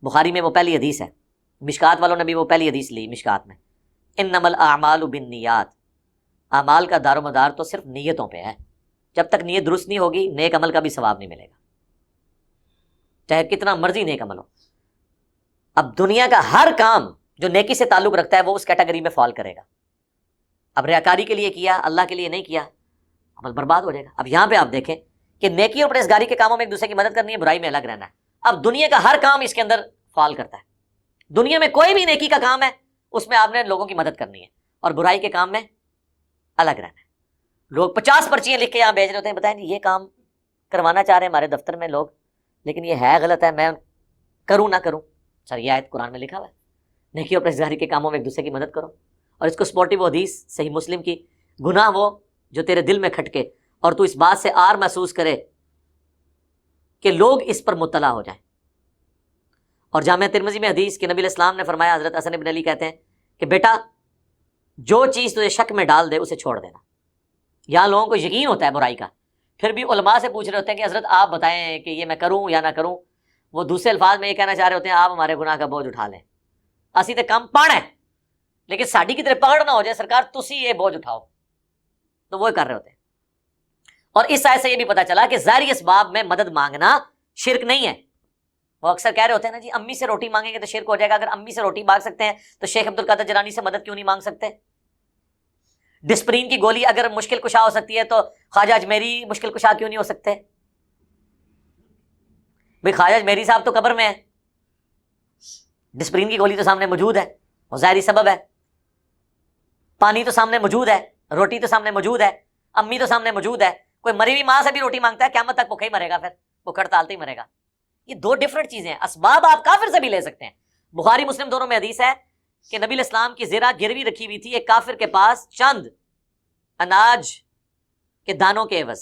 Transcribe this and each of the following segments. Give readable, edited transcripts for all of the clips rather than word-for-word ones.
بخاری میں وہ پہلی حدیث ہے، مشکات والوں نے بھی وہ پہلی حدیث لی مشکات میں، انما الاعمال بالنیات، اعمال کا دار و مدار تو صرف نیتوں پہ ہے، جب تک نیت درست نہیں ہوگی نیک عمل کا بھی ثواب نہیں ملے گا، چاہے کتنا مرضی نیک عمل ہو۔ اب دنیا کا ہر کام جو نیکی سے تعلق رکھتا ہے وہ اس کیٹیگری میں فال کرے گا۔ اب ریاکاری کے لیے کیا، اللہ کے لیے نہیں کیا، عمل برباد ہو جائے گا۔ اب یہاں پہ آپ دیکھیں کہ نیکی اور پرہیزگاری کے کاموں میں ایک دوسرے کی مدد کرنی ہے، برائی میں الگ رہنا ہے۔ اب دنیا کا ہر کام اس کے اندر فال کرتا ہے، دنیا میں کوئی بھی نیکی کا کام ہے اس میں آپ نے لوگوں کی مدد کرنی ہے، اور برائی کے کام میں الگ رہنا ہے۔ لوگ 50 پرچیاں لکھ کے یہاں بھیج رہے ہوتے ہیں، بتائیں یہ کام کروانا چاہ رہے ہیں ہمارے دفتر میں لوگ، لیکن یہ ہے غلط ہے، میں کروں نہ کروں؟ سر یہ آیت قرآن میں لکھا ہوا ہے، نیکی اور پرہیزگاری کے کاموں میں ایک دوسرے کی مدد کرو۔ اور اس کو سپورٹیو حدیث صحیح مسلم کی، گناہ وہ جو تیرے دل میں کھٹکے اور تو اس بات سے آر محسوس کرے کہ لوگ اس پر مطلع ہو جائیں۔ اور جامعہ ترمذی میں حدیث کہ نبی علیہ السلام نے فرمایا، حضرت حسن بن علی کہتے ہیں کہ بیٹا جو چیز تجھے شک میں ڈال دے اسے چھوڑ دینا۔ یہاں لوگوں کو یقین ہوتا ہے برائی کا، پھر بھی علماء سے پوچھ رہے ہوتے ہیں کہ حضرت آپ بتائیں کہ یہ میں کروں یا نہ کروں۔ وہ دوسرے الفاظ میں یہ کہنا چاہ رہے ہوتے ہیں آپ ہمارے گناہ کا بوجھ اٹھا لیں، اسی تے کم پڑھ ہے لیکن ساڈی کی طرح پکڑ نہ ہو جائے، سرکار تسی یہ بوجھ اٹھاؤ، تو وہ کر رہے ہوتے ہیں۔ اور اس آیت سے یہ بھی پتا چلا کہ ظاہری اسباب میں مدد مانگنا شرک نہیں ہے۔ وہ اکثر کہہ رہے ہوتے ہیں نا جی امی سے روٹی مانگیں گے تو شرک ہو جائے گا، اگر امی سے روٹی مانگ سکتے ہیں تو شیخ عبد القادر جیلانی سے مدد کیوں نہیں مانگ سکتے؟ ڈسپرین کی گولی اگر مشکل کشا ہو سکتی ہے تو خواجہ اجمیری مشکل کشا کیوں نہیں ہو سکتے؟ بھئی خواجہ اجمیری صاحب تو قبر میں ہے، ڈسپرین کی گولی تو سامنے موجود ہے، وہ ظاہری سبب ہے، پانی تو سامنے موجود ہے، روٹی تو سامنے موجود ہے، امی تو سامنے موجود ہے۔ کوئی مری ہوئی ماں سے بھی روٹی مانگتا ہے قیامت تک بھوکا ہی مرے گا، پھر بھوک ہڑتال ہی مرے گا۔ یہ دو ڈفرنٹ چیزیں ہیں۔ اسباب آپ کافر سے بھی لے سکتے ہیں، بخاری مسلم دونوں میں حدیث ہے کہ نبی علیہ السلام کی زرہ گروی رکھی ہوئی تھی ایک کافر کے پاس چند اناج کے دانوں کے عوض،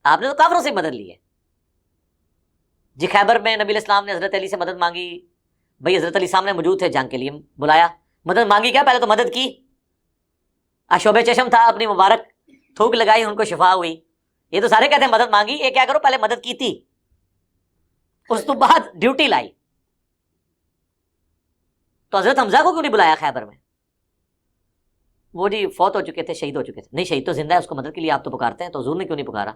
آپ نے تو کافروں سے مدد لی ہے۔ جی خیبر میں نبی علیہ السلام نے حضرت علی سے مدد مانگی، بھئی حضرت علی سامنے موجود تھے، جنگ کے لیے بلایا، مدد مانگی کیا؟ پہلے تو مدد کی، شعبہ چشم تھا، اپنی مبارک تھوک لگائی، ان کو شفا ہوئی۔ یہ تو سارے کہتے ہیں مدد مانگی، یہ کیا کرو پہلے مدد کی تھی، اس تو بعد ڈیوٹی لائی۔ تو حضرت حمزہ کو کیوں نہیں بلایا خیبر میں؟ وہ جی فوت ہو چکے تھے، شہید ہو چکے تھے۔ نہیں شہید تو زندہ ہے، اس کو مدد کے لیے آپ تو پکارتے ہیں، تو حضور نے کیوں نہیں پکارا؟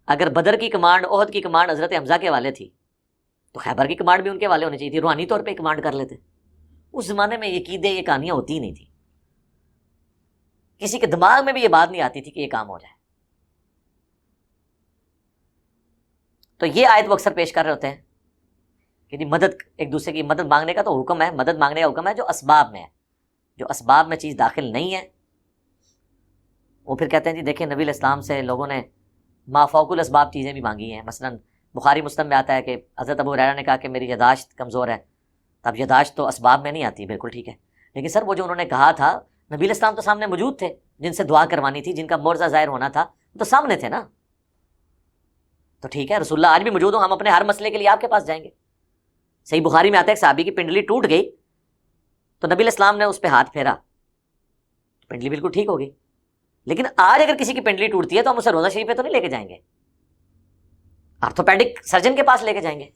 اگر بدر کی کمانڈ، احد کی کمانڈ حضرت حمزہ کے حوالے تھی تو خیبر کی کمانڈ بھی ان کے حوالے ہونی چاہیے تھی، روحانی طور پہ کمانڈ کر لیتے۔ اس زمانے میں یہ عقیدے، یہ کہانیاں ہوتی ہی نہیں تھی، کسی کے دماغ میں بھی یہ بات نہیں آتی تھی کہ یہ کام ہو جائے۔ تو یہ آیت وہ اکثر پیش کر رہے ہوتے ہیں کہ جی مدد، ایک دوسرے کی مدد مانگنے کا تو حکم ہے، مدد مانگنے کا حکم ہے جو اسباب میں ہے، جو اسباب میں چیز داخل نہیں ہے وہ پھر کہتے ہیں جی دیکھیں نبی علیہ السلام سے لوگوں نے ما فوق الاسباب چیزیں بھی مانگی ہیں۔ مثلا بخاری مسلم میں آتا ہے کہ حضرت ابو ہریرہ نے کہا کہ میری یاداشت کمزور ہے، اب یاداشت تو اسباب میں نہیں آتی، بالکل ٹھیک ہے، لیکن سر وہ جو انہوں نے کہا تھا نبی علیہ السلام تو سامنے موجود تھے، جن سے دعا کروانی تھی، جن کا معجزہ ظاہر ہونا تھا، تو سامنے تھے نا، تو ٹھیک ہے رسول اللہ آج بھی موجود ہوں، ہم اپنے ہر مسئلے کے لیے آپ کے پاس جائیں گے۔ صحیح بخاری میں آتا ہے کہ صحابی کی پنڈلی ٹوٹ گئی تو نبی علیہ السلام نے اس پہ ہاتھ پھیرا، پنڈلی بالکل ٹھیک ہو گئی۔ لیکن آج اگر کسی کی پنڈلی ٹوٹتی ہے تو ہم اسے روضہ شریف پہ تو نہیں لے کے جائیں گے، آرتھوپیڈک سرجن کے پاس لے کے جائیں گے۔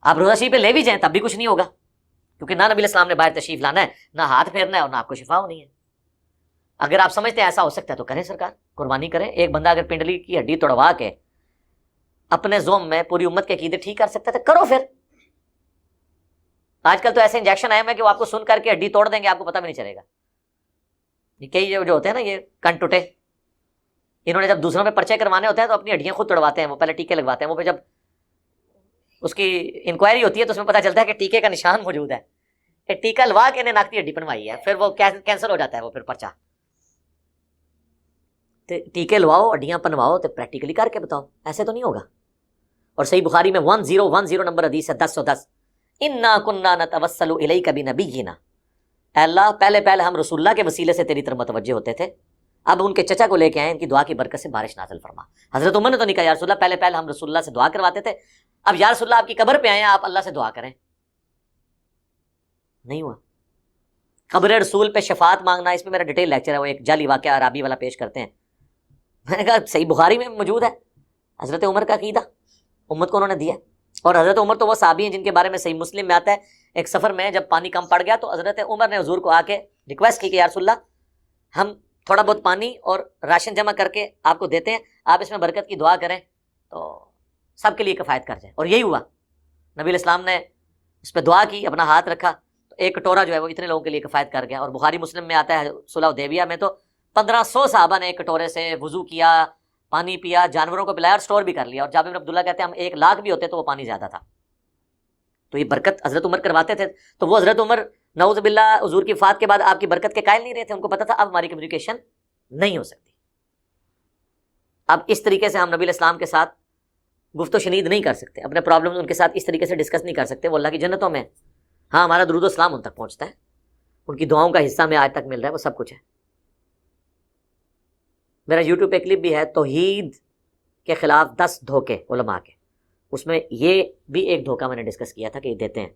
آپ روضہ شریف پہ لے بھی جائیں تب بھی کچھ نہیں ہوگا، کیونکہ نہ نبی علیہ السلام نے باہر تشریف لانا ہے، نہ ہاتھ پھیرنا ہے، اور نہ آپ کو شفا ہونی ہے۔ اگر آپ سمجھتے ہیں ایسا ہو سکتا ہے تو کریں، سرکار قربانی کریں۔ ایک بندہ اگر پنڈلی کی ہڈی توڑوا کے اپنے زوم میں پوری امت کے عقیدے ٹھیک کر سکتا ہے تو کرو پھر۔ آج کل تو ایسے انجیکشن آئے ہیں کہ وہ آپ کو سن کر کے ہڈی توڑ دیں گے، آپ کو پتہ بھی نہیں چلے گا۔ یہ کئی جو ہوتے ہیں نا یہ کن ٹوٹے، انہوں نے جب دوسروں پہ پرچے کروانے ہوتے ہیں تو اپنی ہڈیاں خود توڑواتے ہیں، وہ پہلے ٹیکے لگواتے ہیں، وہ پھر جب اس کی انکوائری ہوتی ہے تو اس میں پتہ چلتا ہے کہ ٹیکے کا نشان موجود ہے، کہ ٹیکا لوا کے انہیں ناک کی ہڈی بنوائی ہے، پھر وہ کینسل ہو جاتا ہے وہ پھر پرچہ۔ ٹیکے لواؤ، ہڈیاں پنواؤ تو پریکٹیکلی کر کے بتاؤ، ایسے تو نہیں ہوگا۔ اور صحیح بخاری میں 1010 نمبر حدیث ہے 1010، انا کننا نتوسل الیک بنبینا، اے اللہ پہلے ہم رسول اللہ کے وسیلے سے تیری طرف متوجہ ہوتے تھے، اب ان کے چچا کو لے کے آئے، ان کی دعا کی برکت سے بارش نازل فرما۔ حضرت عمر نے تو نہیں کہا یا رسول اللہ پہلے ہم رسول اللہ سے دعا کرواتے تھے، اب یا رسول اللہ آپ کی قبر پہ آئے ہیں، آپ اللہ سے دعا کریں۔ نہیں ہوا۔ قبر رسول پہ شفاعت مانگنا، اس میں میرا ڈیٹیل لیکچر ہے، وہ ایک جعلی واقعہ عرابی والا پیش کرتے ہیں۔ میں نے کہا صحیح بخاری میں موجود ہے، حضرت عمر کا عقیدہ امت کو انہوں نے دیا۔ اور حضرت عمر تو وہ صحابی ہیں جن کے بارے میں صحیح مسلم میں آتا ہے ایک سفر میں جب پانی کم پڑ گیا تو حضرت عمر نے حضور کو آ کے ریکویسٹ کی کہ یا رسول اللہ ہم تھوڑا بہت پانی اور راشن جمع کر کے آپ کو دیتے ہیں، آپ اس میں برکت کی دعا کریں تو سب کے لیے کفایت کر جائے. اور یہی ہوا، نبی علیہ السلام نے اس پہ دعا کی، اپنا ہاتھ رکھا تو ایک کٹورا جو ہے وہ اتنے لوگوں کے لیے کفایت کر گیا. اور بخاری مسلم میں آتا ہے صلح حدیبیہ میں تو 1500 صحابہ نے ایک کٹورے سے وضو کیا، پانی پیا، جانوروں کو پلایا اور سٹور بھی کر لیا. اور جابر بن عبداللہ کہتے ہیں ہم 1,00,000 بھی ہوتے تو وہ پانی زیادہ تھا. تو یہ برکت حضرت عمر کرواتے تھے. تو وہ حضرت عمر نعوذ باللہ حضور کی وفات کے بعد آپ کی برکت کے قائل نہیں رہے تھے، ان کو پتا تھا اب ہماری کمیونیکیشن نہیں ہو سکتی، اب اس طریقے سے ہم نبی علیہ السلام کے ساتھ گفت و شنید نہیں کر سکتے، اپنے پرابلم ان کے ساتھ اس طریقے سے ڈسکس نہیں کر سکتے. وہ اللہ کی جنتوں میں، ہاں ہمارا درود و سلام ان تک پہنچتا ہے، ان کی دعاؤں کا حصہ میں آج تک مل رہا ہے، وہ سب کچھ ہے. میرا یوٹیوب پہ کلپ بھی ہے توحید کے خلاف 10 دھوکے علماء کے، اس میں یہ بھی ایک دھوکہ میں نے ڈسکس کیا تھا کہ یہ دیتے ہیں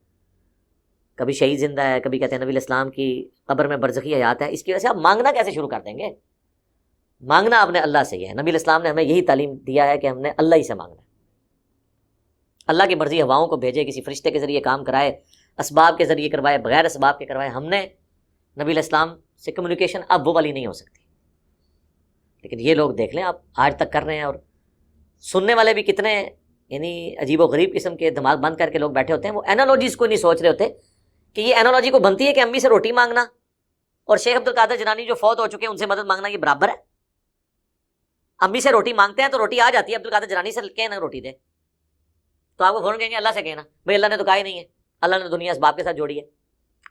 کبھی شہید زندہ ہے، کبھی کہتے ہیں نبی علیہ السلام کی قبر میں برزخی حیات ہے. اس کی وجہ سے آپ مانگنا کیسے شروع کر دیں گے؟ مانگنا آپ نے اللہ سے ہی ہے. نبی علیہ السلام نے ہمیں یہی تعلیم دیا ہے کہ ہم نے اللہ ہی سے مانگنا ہے. اللہ کی مرضی ہواؤں کو بھیجے، کسی فرشتے کے ذریعے کام کرائے، اسباب کے ذریعے کروائے، بغیر اسباب کے کروائے. ہم نے نبی علیہ السلام سے کمیونیکیشن اب وہ والی نہیں ہو سکتی. لیکن یہ لوگ دیکھ لیں آپ آج تک کر رہے ہیں. اور سننے والے بھی کتنے یعنی عجیب و غریب قسم کے دماغ بند کر کے لوگ بیٹھے ہوتے ہیں، وہ اینالوجیز کو نہیں سوچ رہے ہوتے کہ یہ اینالوجی کو بنتی ہے کہ امی سے روٹی مانگنا اور شیخ عبد القادر جنانی جو فوت ہو چکے ہیں ان سے مدد مانگنا یہ برابر ہے. امی سے روٹی مانگتے ہیں تو روٹی آ جاتی ہے، عبد القادر جنانی سے کہنا روٹی دے تو آپ کو فوراً کہیں گے اللہ سے کہنا. بھائی اللہ نے تو کہا ہی نہیں ہے، اللہ نے دنیا اسباب کے ساتھ جوڑی ہے.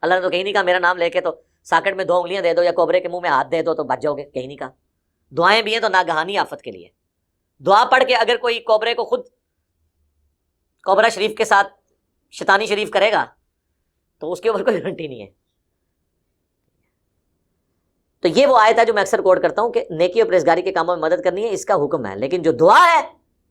اللہ نے تو کہیں نہیں کہا میرا نام لے کے تو ساکٹ میں 2 انگلیاں دے دو یا کوبرے کے منہ میں ہاتھ دے دو تو بچ جاؤ گے، کہیں نہیں کہا. دعائیں بھی ہیں تو ناگہانی آفت کے لیے. دعا پڑھ کے اگر کوئی کوبرے کو خود کوبرا شریف کے ساتھ شیطانی شریف کرے گا تو اس کے اوپر کوئی گارنٹی نہیں ہے. تو یہ وہ آیت ہے جو میں اکثر کوٹ کرتا ہوں کہ نیکی اور پرہیزگاری کے کاموں میں مدد کرنی ہے، اس کا حکم ہے. لیکن جو دعا ہے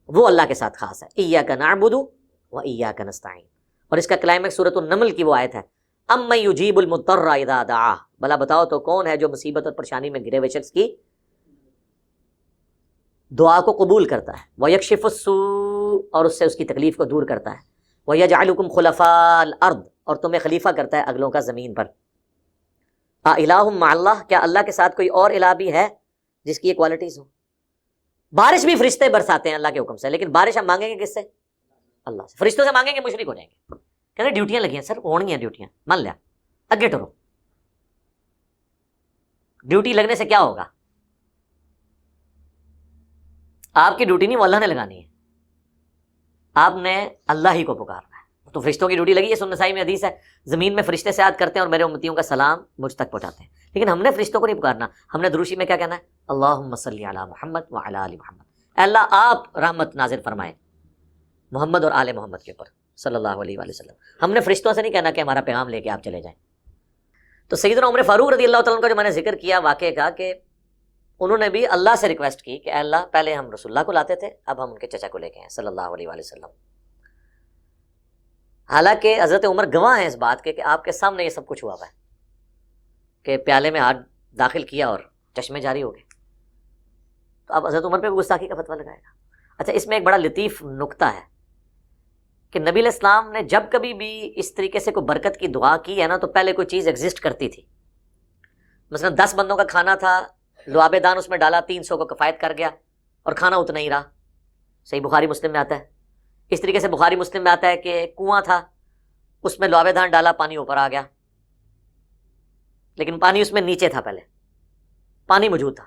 وہ اللہ کے ساتھ خاص ہے. ایاک نعبد و ایاک نستعین. اور اس کا کلائمیکس سورۃ النمل کی وہ آیت ہے امن یجیب المضطر اذا دعاہ. بھلا بتاؤ تو کون ہے جو مصیبت اور پریشانی میں گرے ہوئے شخص کی دعا کو قبول کرتا ہے. وَيَكْشِفُ السُّوءَ. اور اس سے اس کی تکلیف کو دور کرتا ہے. وَيَجْعَلُكُمْ خُلَفَاءَ الْأَرْضِ. اور تمہیں خلیفہ کرتا ہے اگلوں کا زمین پر. الہ مع اللہ. کیا اللہ کے ساتھ کوئی اور الہ بھی ہے جس کی یہ کوالٹیز ہوں؟ بارش بھی فرشتے برساتے ہیں اللہ کے حکم سے، لیکن بارش ہم مانگیں گے کس سے؟ اللہ سے. فرشتوں سے مانگیں گے مشرک ہو جائیں گے. کہتے ہیں ڈیوٹیاں لگی ہیں سر، ہونی ہیں ڈیوٹیاں، مان لیا اگے ٹرو. ڈیوٹی لگنے سے کیا ہوگا؟ آپ کی ڈیوٹی نہیں، وہ اللہ نے لگانی ہے. آپ نے اللہ ہی کو پکارنا ہے. تو فرشتوں کی ڈیوٹی لگی ہے. سنن نسائی میں حدیث ہے زمین میں فرشتے سیاحت کرتے ہیں اور میرے امتیوں کا سلام مجھ تک پہنچاتے ہیں. لیکن ہم نے فرشتوں کو نہیں پکارنا. ہم نے دروشی میں کیا کہنا ہے؟ اللہم صلی علی محمد وعلی آل محمد. اے اللہ آپ رحمت نازل فرمائیں محمد اور آل محمد کے اوپر صلی اللہ علیہ وآلہ وسلم. ہم نے فرشتوں سے نہیں کہنا کہ ہمارا پیغام لے کے آپ چلے جائیں. تو سیدنا عمر فاروق رضی اللہ تعالیٰ عنہ کا جو میں نے ذکر کیا واقعے کا، کہ انہوں نے بھی اللہ سے ریکویسٹ کی کہ اے اللہ پہلے ہم رسول اللہ کو لاتے تھے، اب ہم ان کے چچا کو لے کے ہیں صلی اللہ علیہ وآلہ وسلم. حالانکہ حضرت عمر گواہ ہیں اس بات کے کہ آپ کے سامنے یہ سب کچھ ہوا ہے کہ پیالے میں ہاتھ داخل کیا اور چشمے جاری ہو گئے. تو اب حضرت عمر پہ گستاخی کا فتویٰ لگائے گا. اچھا، اس میں ایک بڑا لطیف نکتہ ہے کہ نبی علیہ السلام نے جب کبھی بھی اس طریقے سے کوئی برکت کی دعا کی ہے نا تو پہلے کوئی چیز ایگزسٹ کرتی تھی. مثلا 10 بندوں کا کھانا تھا، لعاب دان اس میں ڈالا، 300 کو کفایت کر گیا اور کھانا اتنا ہی رہا. صحیح بخاری مسلم میں آتا ہے. اس طریقے سے بخاری مسلم میں آتا ہے کہ کنواں تھا، اس میں لعاب دان ڈالا، پانی اوپر آ گیا، لیکن پانی اس میں نیچے تھا، پہلے پانی موجود تھا.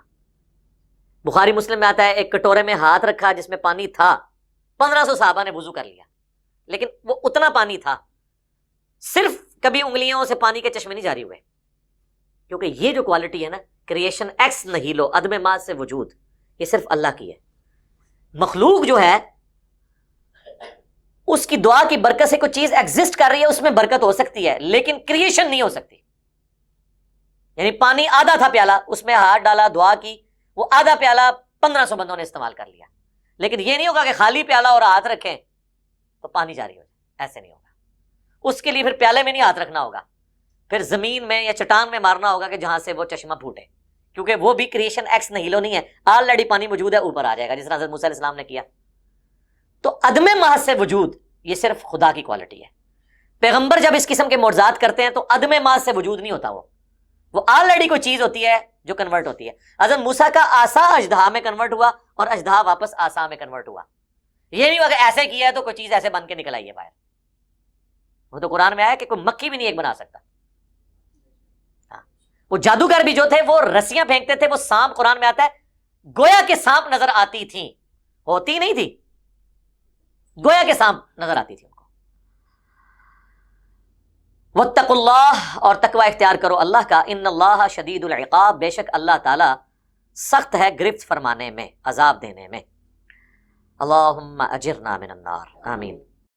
بخاری مسلم میں آتا ہے ایک کٹورے میں ہاتھ رکھا جس میں پانی تھا، 1500 صحابہ نے وضو کر لیا، لیکن وہ اتنا پانی تھا. صرف کبھی انگلیوں سے پانی کے چشمے نہیں جاری ہوئے، کیونکہ یہ جو کوالٹی ہے نا، کریشن ایکس نہیلو، عدم ماں سے وجود، یہ صرف اللہ کی ہے. مخلوق جو ہے اس کی دعا کی برکت سے کوئی چیز ایگزسٹ کر رہی ہے، اس میں برکت ہو سکتی ہے لیکن کریشن نہیں ہو سکتی. یعنی پانی آدھا تھا پیالہ، اس میں ہاتھ ڈالا، دعا کی، وہ آدھا پیالہ 1500 بندوں نے استعمال کر لیا. لیکن یہ نہیں ہوگا کہ خالی پیالہ اور ہاتھ رکھیں تو پانی جاری ہو جائے، ایسے نہیں ہوگا. اس کے لیے پھر پیالے میں نہیں ہاتھ رکھنا ہوگا، پھر زمین میں یا چٹان میں مارنا ہوگا کہ جہاں سے وہ چشمہ پھوٹے، کیونکہ وہ بھی کریشن ایکس نہیلو نہیں ہے، آلریڈی پانی موجود ہے، اوپر آ جائے گا، جس طرح حضرت موسیٰ علیہ السلام نے کیا. تو عدم محض سے وجود یہ صرف خدا کی کوالٹی ہے. پیغمبر جب اس قسم کے معجزات کرتے ہیں تو عدم ماض سے وجود نہیں ہوتا، وہ آلریڈی کوئی چیز ہوتی ہے جو کنورٹ ہوتی ہے. حضرت موسیٰ کا عصا اژدہا میں کنورٹ ہوا اور اژدہا واپس عصا میں کنورٹ ہوا. یہ نہیں ہوا کہ ایسے کیا ہے تو کوئی چیز ایسے بن کے نکل آئی ہے باہر. وہ تو قرآن میں آیا کہ کوئی مکھی بھی نہیں ایک بنا سکتا. وہ جادوگر بھی جو تھے وہ رسیاں پھینکتے تھے، وہ سانپ قرآن میں آتا ہے گویا کہ سانپ نظر آتی تھیں، ہوتی نہیں تھی، گویا کہ سانپ نظر آتی تھی ان کو. واتقوا اللہ، اور تقوی اختیار کرو اللہ کا. ان اللہ شدید العقاب، بے شک اللہ تعالی سخت ہے گرفت فرمانے میں، عذاب دینے میں. اللہم اجرنا من النار، آمین.